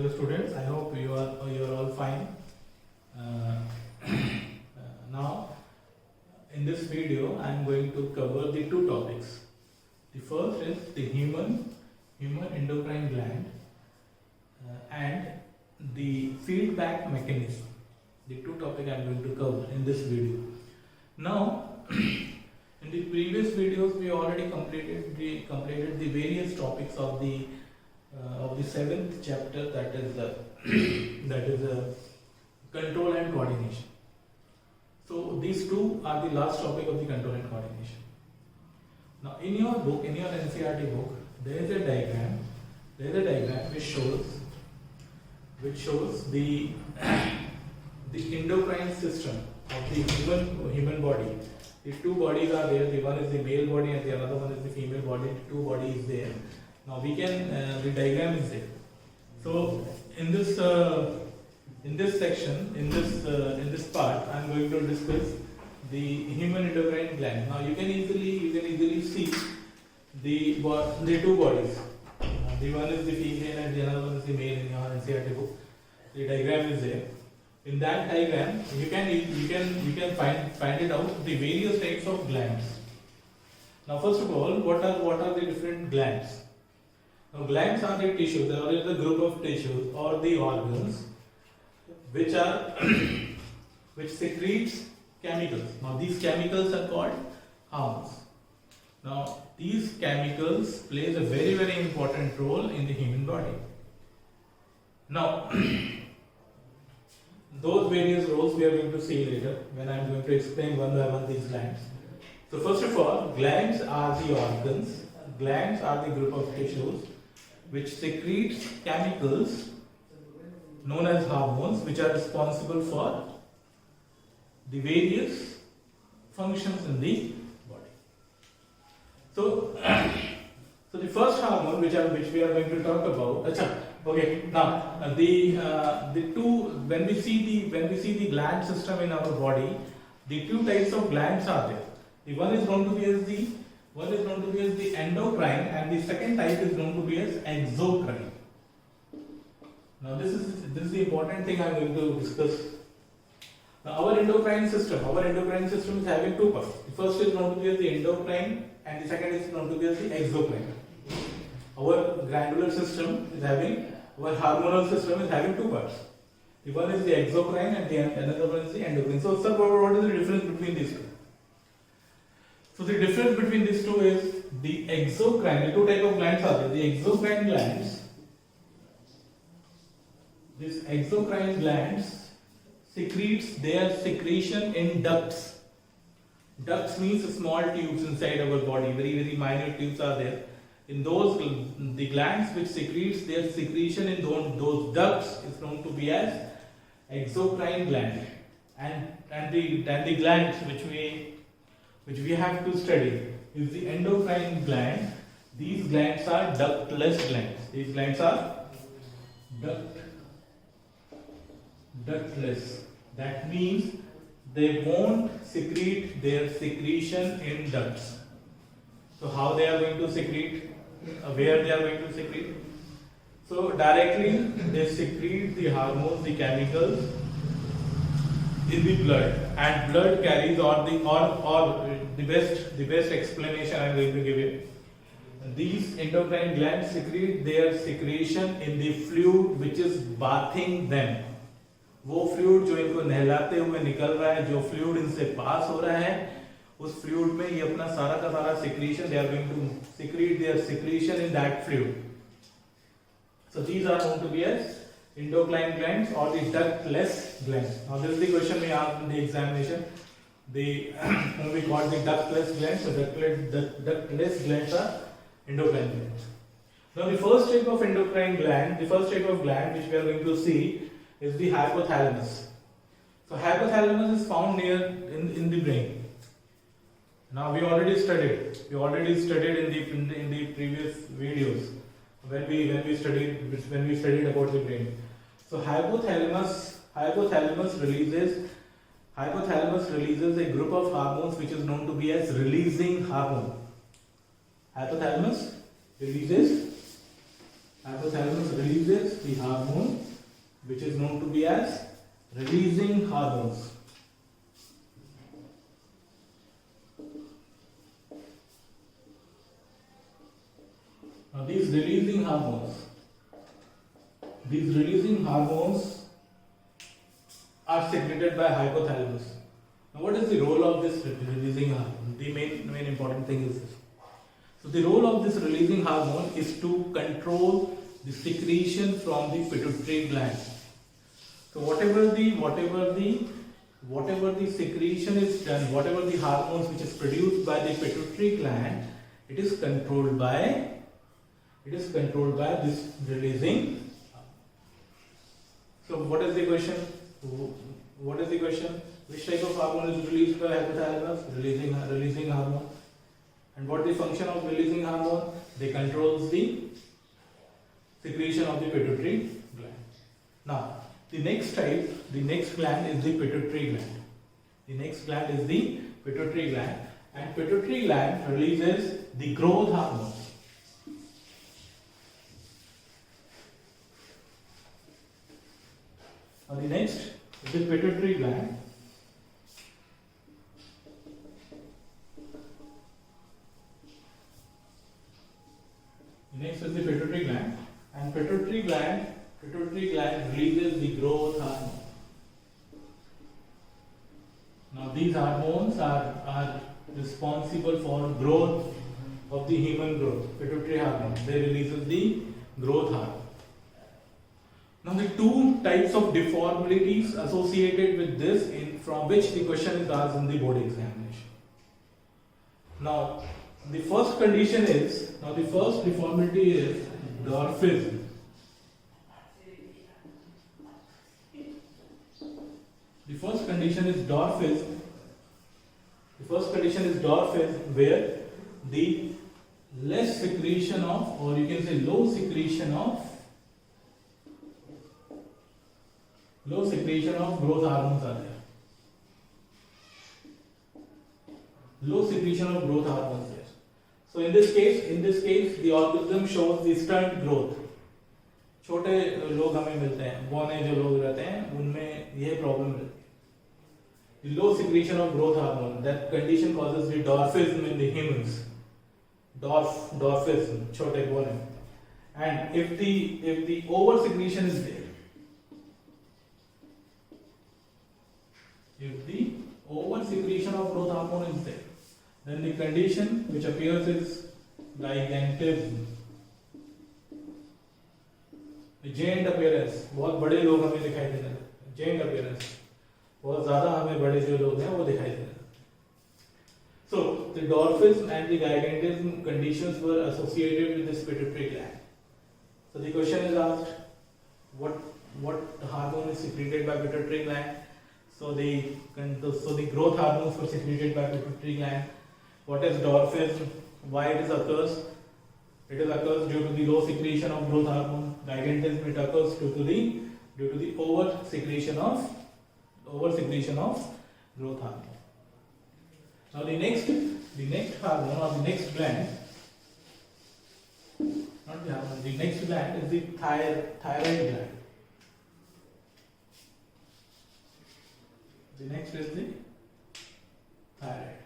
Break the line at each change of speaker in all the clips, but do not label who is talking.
Hello students, I hope you are all fine. Uh, Now in this video I am going to cover the two topics. The first is the human endocrine gland and the feedback mechanism. The two topics I am going to cover in this video. Now in the previous videos we already completed the various topics of the seventh chapter, that is control and coordination. So these two are the last topic of the control and coordination. Now in your book, in your NCERT book, there is a diagram which shows the endocrine system of the human body. The two bodies are there. The one is the male body and the another one is the female body. The two bodies is there. Now we can the diagram is there. So in this section, in this part, I am going to discuss the human endocrine gland. Now you can easily see the two bodies. The one is the female and the other one is the male in your NCERT book. The diagram is there. In that diagram, you can find it out the various types of glands. Now first of all, what are the different glands? Now glands are the tissues, or is the group of tissues or the organs which secretes chemicals. Now these chemicals are called hormones. Now these chemicals plays a very important role in the human body. Now those various roles we are going to see later when I am going to explain one by one these glands. So first of all, glands are the organs, glands are the group of tissues which secretes chemicals known as hormones, which are responsible for the various functions in the body. So the first hormone which we are going to talk about. Okay. Now when we see the gland system in our body, the two types of glands are there. The one is known to be as the endocrine, and the second type is known to be as exocrine. Now this is the important thing I am going to discuss. Now our endocrine system is having two parts. The first is known to be as the endocrine, and the second is known to be as the exocrine. Our glandular system is having, our hormonal system is having two parts. The one is the exocrine and the another one is the endocrine. So sir, what is the difference between these two? So the difference between these two is the exocrine. The two type of glands are there. The exocrine glands. These exocrine glands secretes their secretion in ducts. Ducts means small tubes inside our body. Very minute tubes are there. In those, the glands which secretes their secretion in those ducts is known to be as exocrine gland. And the glands which we have to study is the endocrine gland. These glands are ductless glands. These glands are ductless. That means they won't secrete their secretion in ducts. So how they are going to secrete? Where they are going to secrete? So directly they secrete the hormones, the chemicals in the blood, and blood carries the best explanation I am going to give you. These endocrine glands secrete their secretion in the fluid which is bathing them. वो fluid जो इनको नहलाते हुए निकल रहा है, जो fluid इनसे पास हो रहा है, उस फ्लूइड में ये अपना सारा का सारा secretion, they are going to secrete their secretion in that fluid. So these are known to be as endocrine glands or the ductless glands. Now this is the question we asked in the examination. We got the ductless glands. So ductless glands are endocrine glands. Now the first type of endocrine gland, which we are going to see is the hypothalamus. So hypothalamus is found near in the brain. Now we already studied in the previous videos when we studied about the brain. So hypothalamus releases a group of hormones which is known to be as releasing hormone. Hypothalamus releases Hypothalamus releases the hormone which is known to be as releasing hormones. Now these releasing hormones are secreted by hypothalamus. Now what is the role of this releasing hormone? The main important thing is this. So the role of this releasing hormone is to control the secretion from the pituitary gland. So whatever the secretion is done, whatever the hormones which is produced by the pituitary gland, it is controlled by this releasing. So what is the question? Which type of hormone is released by hypothalamus? Releasing hormone. And what is the function of releasing hormone? They controls the secretion of the pituitary gland. Now, the next gland is the pituitary gland. And pituitary gland releases the growth hormone. Now, the next is the pituitary gland. Next is the pituitary gland, and pituitary gland releases the growth hormone. Now these hormones are responsible for growth of the human growth. Pituitary hormone, they releases the growth hormone. Now the two types of deformities associated with this, from which the question is asked in the board examination. Now the first deformity is dwarfism. The first condition is dwarfism, where the less secretion of, or you can say low secretion of growth hormones are there. Low secretion of growth hormones there. So in this case, the organism shows the stunt growth. छोटे लोग हमें मिलते हैं, बौने जो लोग रहते हैं, उनमें यह प्रॉब्लम रहती है. The low secretion of growth hormone, that condition causes the dwarfism in the humans. Dwarfism, छोटे बौने. And if the over secretion is there, if the over secretion of growth hormone is there, then the condition which appears is gigantism. Giant appearance, बहुत बड़े लोग हमें दिखाई देने लगते हैं. Giant appearance, बहुत ज़्यादा हमें बड़े जो लोग हैं वो दिखाई देने लगते हैं. So the dwarfism and the gigantism conditions were associated with this pituitary gland. So the question is asked, what hormone is secreted by pituitary gland? So the growth hormones were secreted by pituitary gland. What is dwarfism? Why it occurs? It occurs due to the low secretion of growth hormone. Gigantism, it occurs due to the over secretion of growth hormone. Now the next hormone, or the next gland, not the hormone, the next gland is the thyroid gland. The next is the thyroid.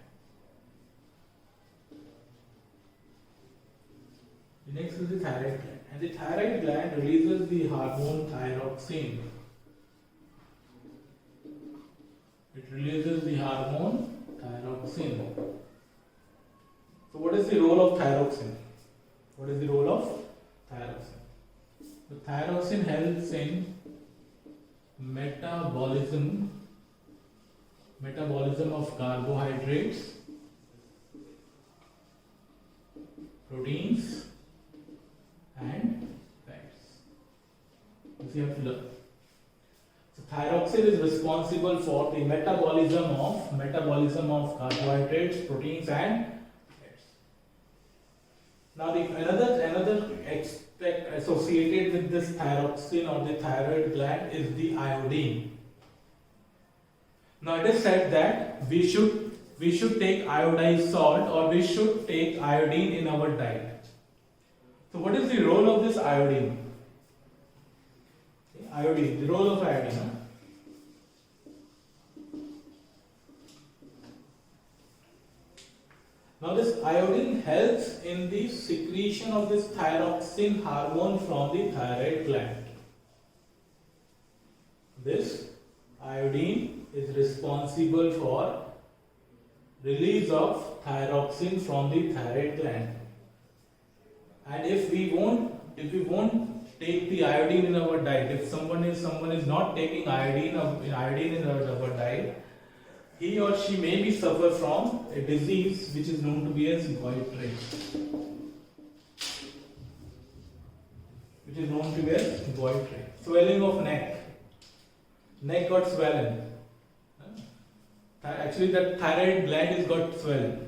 The next is the thyroid gland, and the thyroid gland releases the hormone thyroxine. It releases the hormone thyroxine. So what is the role of thyroxine? The thyroxine helps in metabolism of carbohydrates, proteins and fats. This you have to learn. So thyroxine is responsible for the metabolism of carbohydrates, proteins and fats. Now another aspect associated with this thyroxine or the thyroid gland is the iodine. Now it is said that we should take iodized salt, or we should take iodine in our diet. So what is the role of this iodine? Iodine, the role of iodine. Now this iodine helps in the secretion of this thyroxine hormone from the thyroid gland. This iodine is responsible for release of thyroxine from the thyroid gland. And if we won't take the iodine in our diet, if someone is not taking iodine in our diet, he or she may be suffer from a disease which is known to be as goitre. Which is known to be as goitre. Swelling of neck. Neck got swollen. Actually, the thyroid gland is got swollen.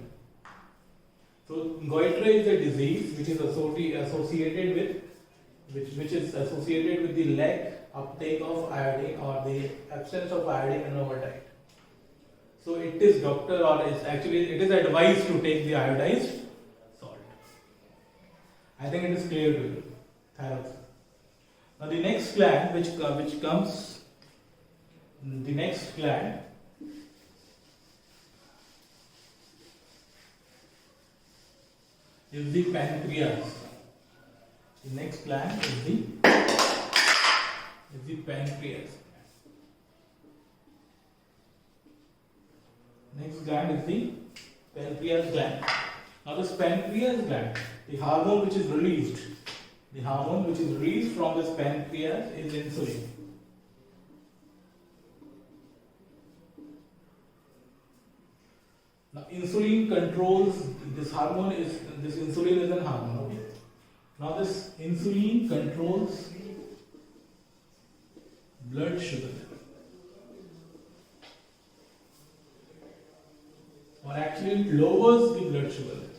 So goitre is a disease which is associated with the lack uptake of iodine or the absence of iodine in our diet. So it is advised to take the iodized salt. I think it is clear to you. Thyroxine. Now the next gland is the pancreas. The next gland is the pancreas. Next gland is the pancreas gland. Now this pancreas gland, the hormone which is released from this pancreas is insulin. Now insulin controls this hormone this insulin is a hormone. Okay. Now this insulin controls blood sugar level. Or actually it lowers the blood sugar level.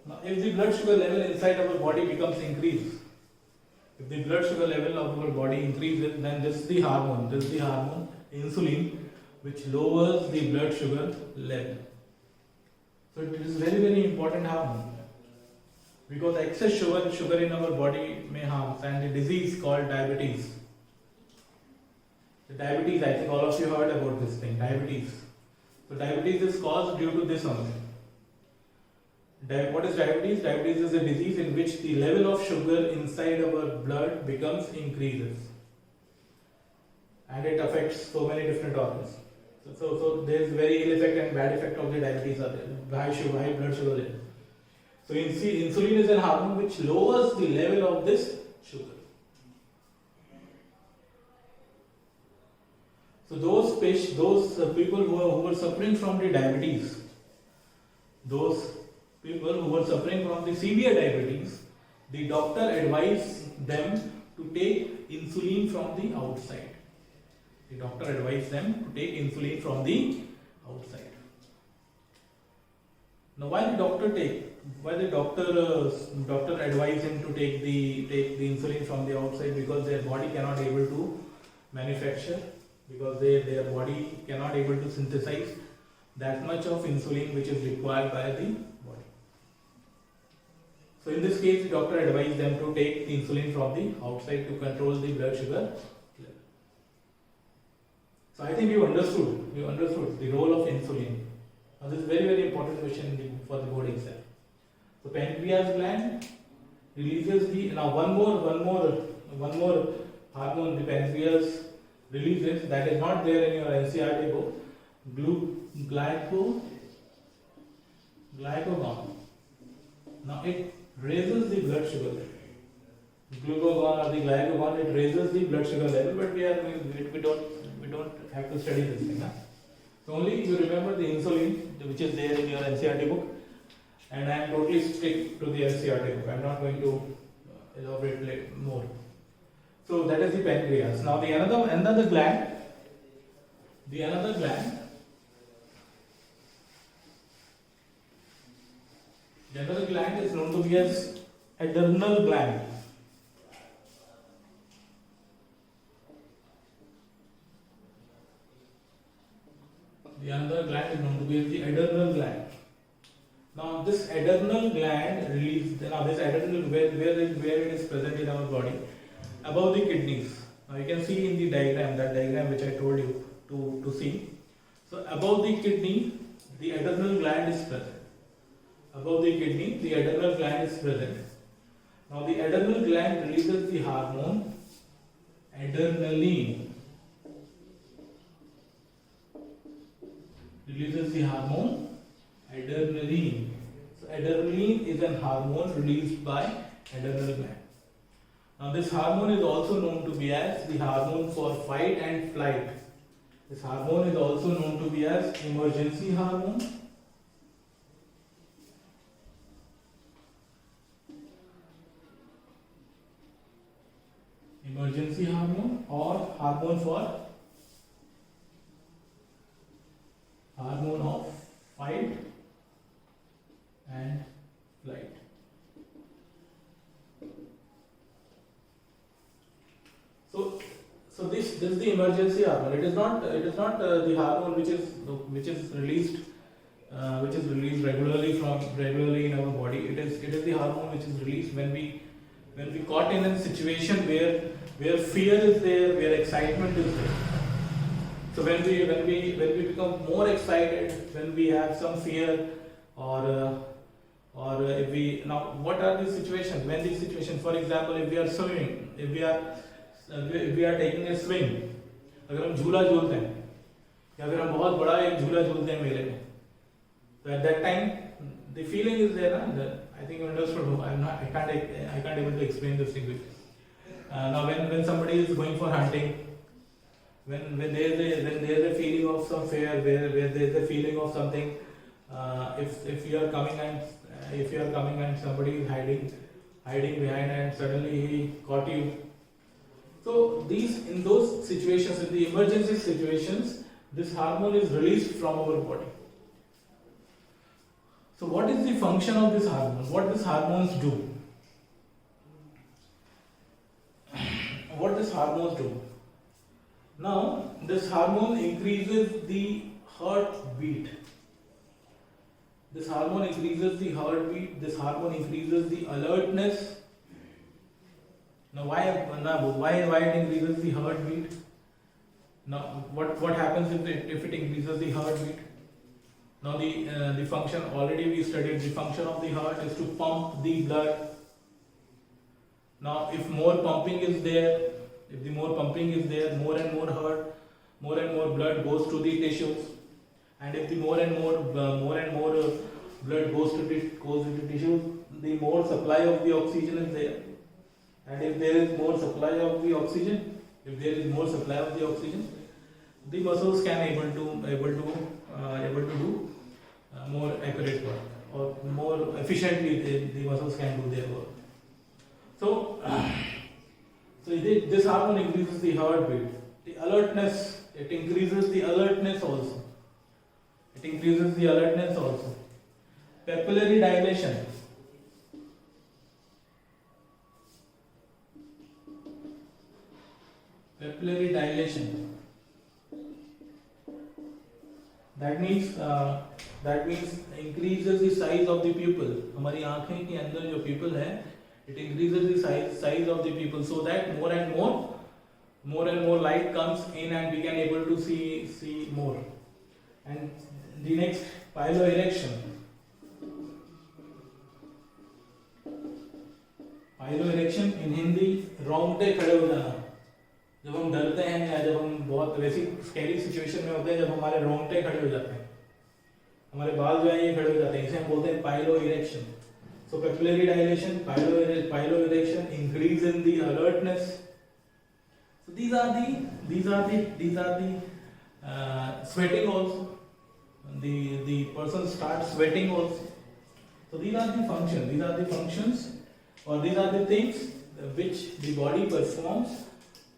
Now if the blood sugar level inside our body becomes increased, if the blood sugar level of our body increases, then this is the hormone insulin, which lowers the blood sugar level. So it is very, very important hormone, because excess sugar in our body may harm, and the disease called diabetes. The diabetes, I think all of you heard about this thing, diabetes. So diabetes is caused due to this only. What is diabetes? Diabetes is a disease in which the level of sugar inside our blood increases, and it affects so many different organs. So there is very ill effect and bad effect of the diabetes are there. High blood sugar level. So insulin is a hormone which lowers the level of this sugar. So those people who are suffering from the diabetes, those people who are suffering from the severe diabetes, the doctor advised them to take insulin from the outside. The doctor advised them to take insulin from the outside. Now, why the doctor advised him to take the insulin from the outside? Because their body cannot able to manufacture, because their body cannot able to synthesize that much of insulin which is required by the body. So in this case, the doctor advised them to take the insulin from the outside to control the blood sugar level. So I think you understood the role of insulin. Now this is very, very important question for the board exam. So pancreas gland releases one more hormone the pancreas releases that is not there in your NCERT book. Glucagon. Now it raises the blood sugar level. Glucagon or the glycagon, it raises the blood sugar level, but we don't have to study this thing. So only you remember the insulin which is there in your NCERT book, and I am totally strict to the NCERT book. I am not going to elaborate more. So that is the pancreas. Now the another gland is known to be as adrenal gland. The another gland is known to be as the adrenal gland. Now this adrenal gland release. Now this adrenal where it is present in our body, above the kidneys. Now you can see in the diagram, that diagram which I told you to see. So above the kidney, the adrenal gland is present. Above the kidney, the adrenal gland is present. Now the adrenal gland releases the hormone adrenaline. Releases the hormone adrenaline. So adrenaline is an hormone released by adrenal gland. Now this hormone is also known to be as the hormone for fight and flight. This hormone is also known to be as emergency hormone. Emergency hormone or hormone of fight and flight. So this is the emergency hormone. It is not the hormone which is released regularly in our body. It is the hormone which is released when we caught in a situation where fear is there, where excitement is there. So when we become more excited, when we have some fear, or if we, now what are these situations? When these situations, for example, if we are swimming, if we are taking a swing, अगर हम झूला झूलते हैं या फिर हम बहुत बड़ा एक झूला झूलते हैं मेले में, तो at that time the feeling is there, I think you understood. I can't able to explain this thing. Now when somebody is going for hunting, when there is a feeling of some fear, where there is a feeling of something, if you are coming and somebody is hiding behind and suddenly he caught you. So in those situations, in the emergency situations, this hormone is released from our body. So what is the function of this hormone? What these hormones do? What these hormones do? Now, this hormone increases the heartbeat. This hormone increases the heartbeat. This hormone increases the alertness. Now, why it increases the heartbeat? Now, what happens if it increases the heartbeat? Now, the function, already we studied, the function of the heart is to pump the blood. Now, if more pumping is there, more and more blood goes to the tissues, and if the more and more blood goes into tissues, the more supply of the oxygen is there. And if there is more supply of the oxygen, the muscles can able to do more accurate work, or more efficiently the muscles can do their work. So this hormone increases the heartbeat, the alertness. It increases the alertness also. Papillary dilation. That means increases the size of the pupil. हमारी आँखें के अंदर जो pupil है, it increases the size of the pupil, so that more and more light comes in and we can able to see more. And the next, piloerection. Piloerection in Hindi रोंगटे खड़े हो जाना. जब हम डरते हैं या जब हम बहुत वैसी स्कैरी सिचुएशन में होते हैं, जब हमारे रोंगटे खड़े हो जाते हैं, हमारे बाल जो है ये खड़े हो जाते हैं, इसे हम बोलते हैं पाइलोइरेक्शन. So papillary dilation, piloerection, increase in the alertness. So these are the sweating also. The person starts sweating also. So these are the functions, or these are the things which the body performs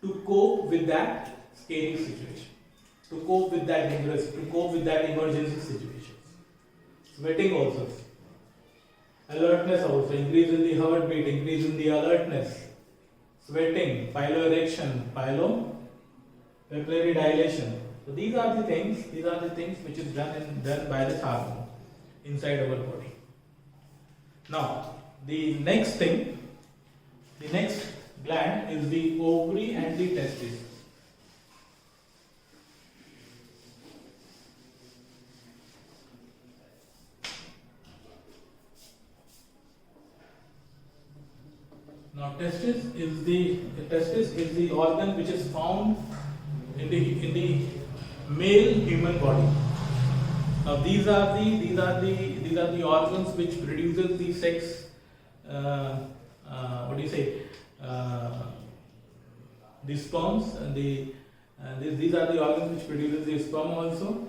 to cope with that scary situation, to cope with that dangerous, to cope with that emergency situation. Sweating also. Alertness also, increase in the heartbeat, increase in the alertness. Sweating, piloerection, papillary dilation. So these are the things which is done by this hormone inside our body. Now, the next thing, the next gland is the ovary and the testis. Now, testis is the organ which is found in the male human body. Now, these are the organs which produces the sex. What do you say? The sperms. These are the organs which produces the sperm also,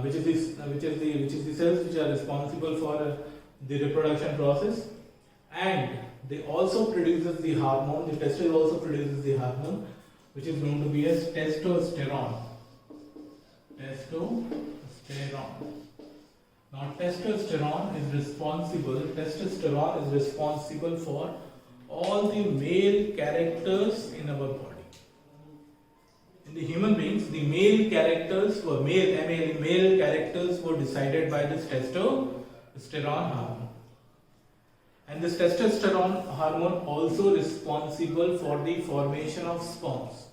which is the cells which are responsible for the reproduction process, and they also produces the hormone. The testis also produces the hormone, which is known to be as testosterone. Now, testosterone is responsible for all the male characters in our body. In the human beings, the male characters were male characters were decided by this testosterone hormone. And this testosterone hormone also responsible for the formation of sperms.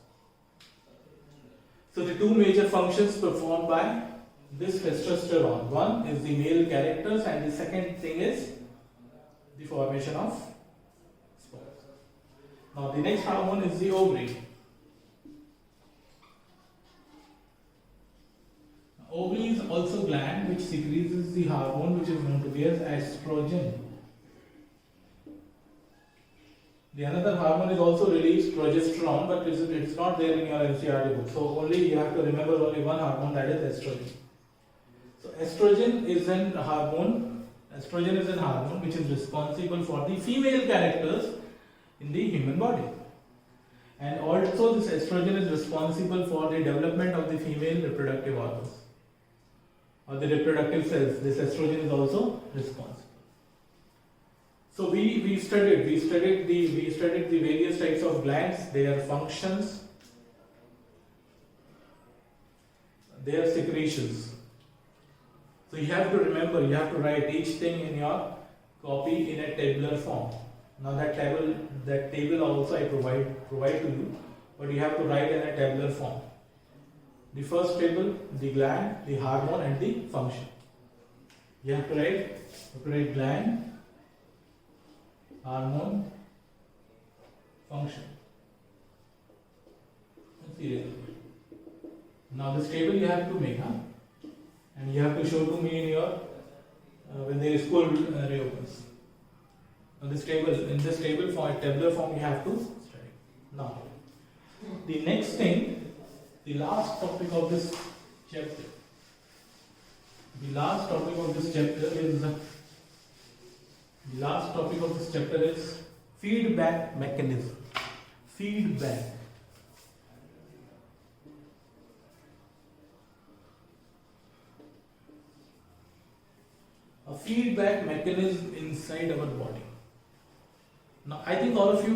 So the two major functions performed by this testosterone. One is the male characters, and the second thing is the formation of sperms. Now the next hormone is the ovary. Ovary is also gland which secretes the hormone which is known to be as estrogen. The another hormone is also released, progesterone, but it's not there in your NCERT book. So only you have to remember only one hormone, that is estrogen. So estrogen is an hormone. Estrogen is an hormone which is responsible for the female characters in the human body. And also this estrogen is responsible for the development of the female reproductive organs or the reproductive cells. This estrogen is also responsible. So we studied the various types of glands, their functions, their secretions. So you have to remember, you have to write each thing in your copy in a tabular form. Now that table also I provide to you, but you have to write in a tabular form. The first table, the gland, the hormone, and the function. You have to write gland, hormone, function. Now this table you have to make, and you have to show to me in your when the school reopens. Now in this table form, tabular form, you have to study. Now the next thing, the last topic of this chapter. The last topic of this chapter is feedback mechanism. Feedback. A feedback mechanism inside our body. Now, I think all of you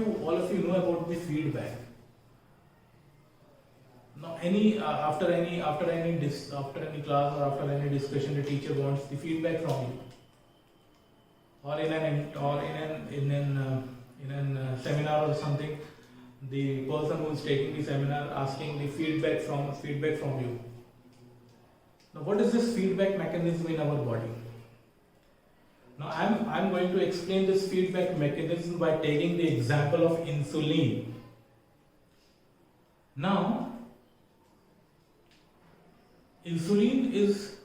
know about the feedback. Now, after any class or after any discussion, the teacher wants the feedback from you. Or in a seminar or something, the person who is taking the seminar asking the feedback from you. Now, what is this feedback mechanism in our body? Now, I'm going to explain this feedback mechanism by taking the example of insulin. Now, insulin is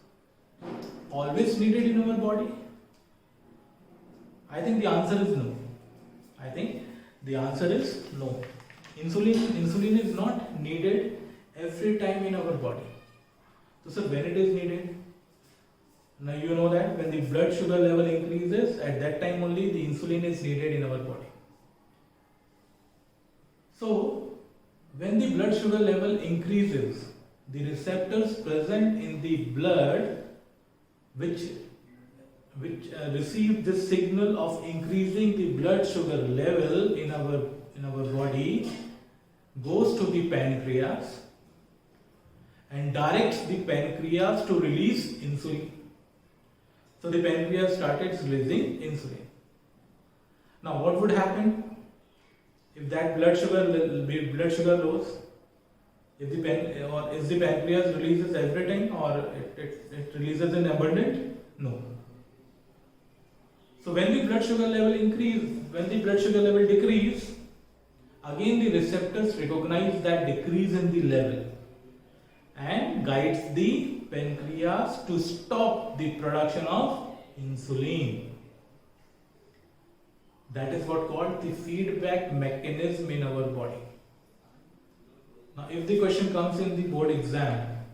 always needed in our body? I think the answer is no. Insulin is not needed every time in our body. So, sir, when it is needed? Now you know that when the blood sugar level increases, at that time only the insulin is needed in our body. So, when the blood sugar level increases, the receptors present in the blood which receive this signal of increasing the blood sugar level in our body goes to the pancreas and directs the pancreas to release insulin. So the pancreas started releasing insulin. Now, what would happen if that blood sugar lows? If is the pancreas releases everything, or it releases in abundant? No. So when the blood sugar level decrease, again the receptors recognize that decrease in the level and guides the pancreas to stop the production of insulin. That is what called the feedback mechanism in our body. Now, if the question comes in the board exam,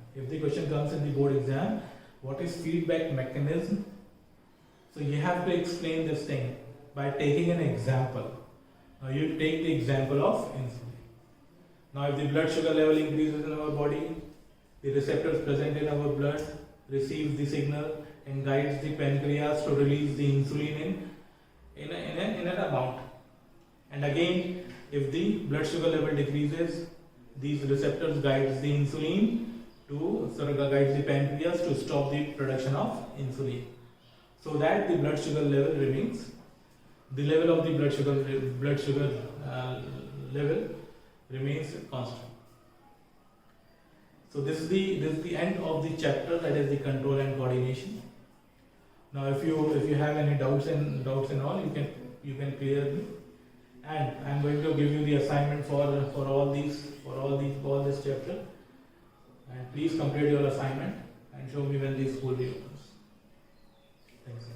what is feedback mechanism? So you have to explain this thing by taking an example. Now you take the example of insulin. Now if the blood sugar level increases in our body, the receptors present in our blood receives the signal and guides the pancreas to release the insulin in an amount. And again, if the blood sugar level decreases, these receptors guides the pancreas to stop the production of insulin, so that the blood sugar level remains, the level of the blood sugar level remains constant. So this is the end of the chapter, that is the control and coordination. Now if you have any doubts and all, you can clear me, and I am going to give you the assignment for all this chapter, and please complete your assignment and show me when the school reopens. Thanks.